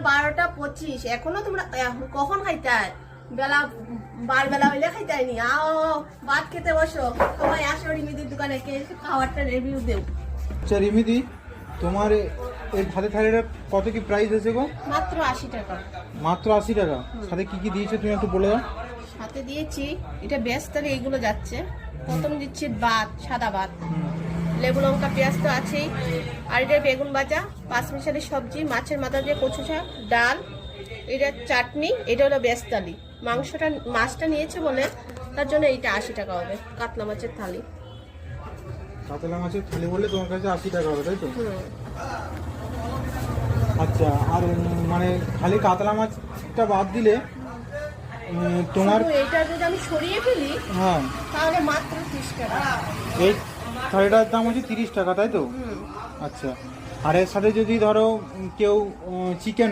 12:25 এখনো তোমরা কখন খাইতে বেলা 12 বেলা হইলে খাইতে আও ভাত খেতে বসো সবাই আসো রিমিদির দোকানে কে খাবারটা রিভিউ দেও। আচ্ছা রিমিদি, তোমার এই ভাতের থালিটা কত কি প্রাইস আছে গো? মাত্র 80 টাকা। মাত্র 80 টাকা। সাথে কি কি দিয়েছো তুমি একটু বলে দাও। সাথে দিয়েছি এটা বেস্তারি, এইগুলো যাচ্ছে। প্রথম দিচ্ছি ভাত, সাদা ভাত, লেবু লঙ্কা পেঁয়াজ তো আছেই, আর এটা বেগুন ভাজা, পাঁচমিশালি সবজি, মাছের মাথা দিয়ে কচু শাক, ডাল, এটা চাটনি, এটা হলো বেস্তালি। মাছটা নিয়েছে বলে তার জন্য এইটা 80 টাকা হবে, কাতলা মাছের থালি। কাতলা মাছের থালি বললে তোমার কাছে 80 টাকা হবে, তাই তো? আচ্ছা, আর মানে খালি কাতলা মাছটা বাদ দিলে তোমার এইটা যদি আমি সরিয়ে ফেলি হ্যাঁ তাহলে মাত্র 30 টাকা। এই থালিটার দাম হচ্ছে 30 টাকা, তাই তো? আচ্ছা, আর এর সাথে যদি ধরো কেউ চিকেন